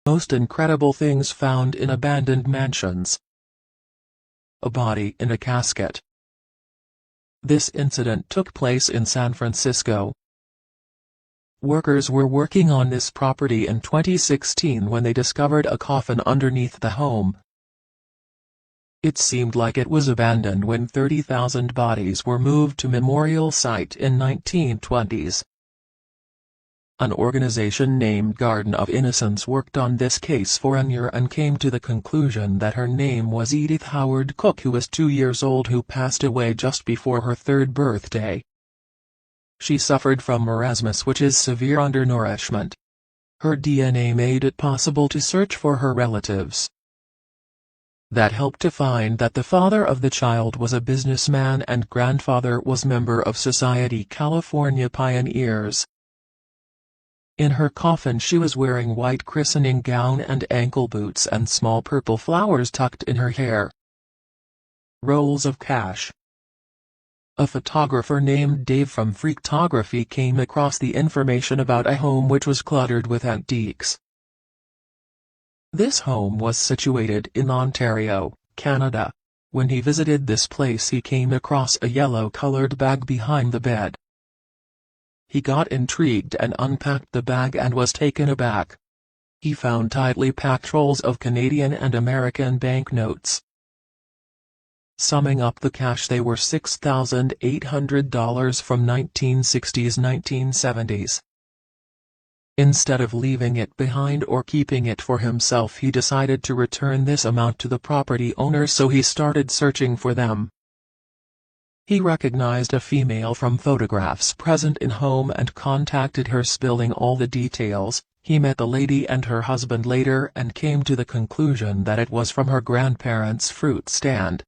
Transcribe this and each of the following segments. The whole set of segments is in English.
Most incredible things found in abandoned mansions. A body in a casket. This incident took place in San Francisco. Workers were working on this property in 2016 when they discovered a coffin underneath the home. It seemed like it was abandoned when 30,000 bodies were moved to memorial site in 1920s. An organization named Garden of Innocence worked on this case for a year and came to the conclusion that her name was Edith Howard Cook, who was 2 years old, who passed away just before her 3rd birthday. She suffered from marasmus, which is severe undernourishment. Her DNA made it possible to search for her relatives. That helped to find that the father of the child was a businessman and grandfather was member of Society California Pioneers. In her coffin she was wearing white christening gown and ankle boots and small purple flowers tucked in her hair. Rolls of cash. A photographer named Dave from Freaktography came across the information about a home which was cluttered with antiques. This home was situated in Ontario, Canada. When he visited this place he came across a yellow-colored bag behind the bed. He got intrigued and unpacked the bag and was taken aback. He found tightly packed rolls of Canadian and American banknotes. Summing up the cash, they were $6,800 from 1960s-1970s. Instead of leaving it behind or keeping it for himself, he decided to return this amount to the property owner, so he started searching for them. He recognized a female from photographs present in home and contacted her, spilling all the details. He met the lady and her husband later and came to the conclusion that it was from her grandparents' fruit stand.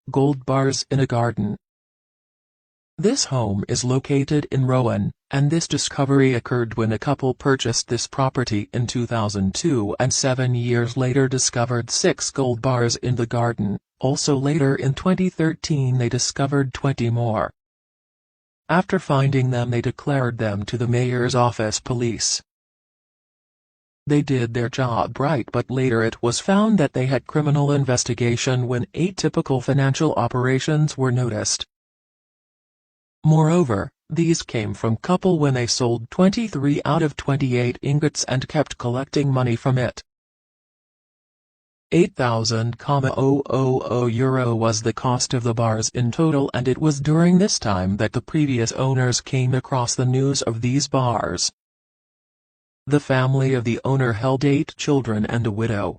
Gold bars in a garden. This home is located in Rowan, and this discovery occurred when a couple purchased this property in 2002 and 7 years later discovered 6 gold bars in the garden. Also later in 2013 they discovered 20 more. After finding them they declared them to the mayor's office police. They did their job right, but later it was found that they had criminal investigation when atypical financial operations were noticed. Moreover, these came from couple when they sold 23 out of 28 ingots and kept collecting money from it. €8,000 was the cost of the bars in total, and it was during this time that the previous owners came across the news of these bars. The family of the owner held 8 children and a widow.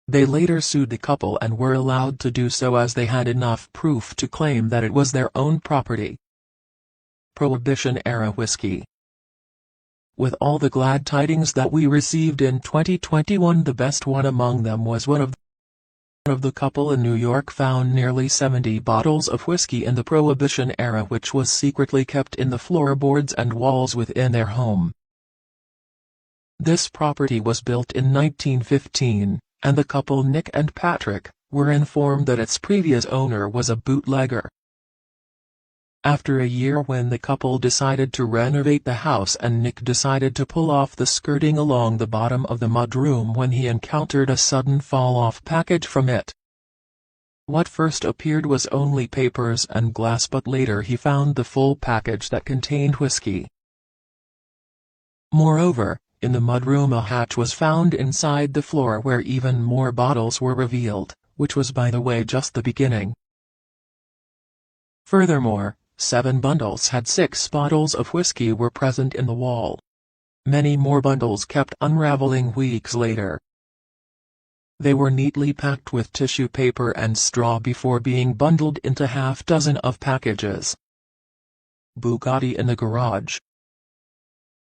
They later sued the couple and were allowed to do so as they had enough proof to claim that it was their own property. Prohibition-era whiskey. With all the glad tidings that we received in 2021, the best one among them was one of the couple in New York found nearly 70 bottles of whiskey in the Prohibition era, which was secretly kept in the floorboards and walls within their home. This property was built in 1915, and the couple, Nick and Patrick, were informed that its previous owner was a bootlegger. After a year, when the couple decided to renovate the house and Nick decided to pull off the skirting along the bottom of the mudroom, when he encountered a sudden fall-off package from it. What first appeared was only papers and glass, but later he found the full package that contained whiskey. Moreover, in the mudroom a hatch was found inside the floor where even more bottles were revealed, which was, by the way, just the beginning. Furthermore, 7 bundles had 6 bottles of whiskey were present in the wall. Many more bundles kept unraveling weeks later. They were neatly packed with tissue paper and straw before being bundled into half dozen of packages. Bugatti in the garage.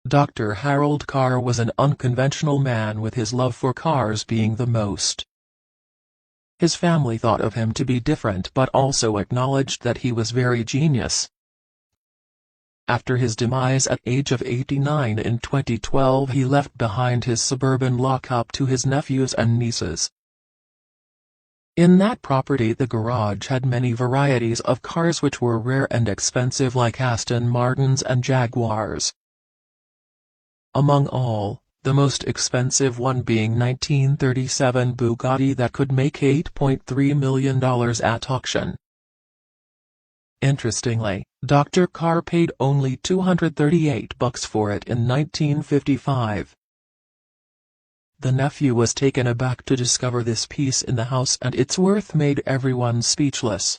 Dr. Harold Carr was an unconventional man, with his love for cars being the most. His family thought of him to be different, but also acknowledged that he was very genius. After his demise at age of 89 in 2012, he left behind his suburban lockup to his nephews and nieces. In that property the garage had many varieties of cars which were rare and expensive, like Aston Martins and Jaguars. Among all, the most expensive one being 1937 Bugatti that could make $8.3 million at auction. Interestingly, Dr. Carr paid only $238 for it in 1955. The nephew was taken aback to discover this piece in the house, and its worth made everyone speechless.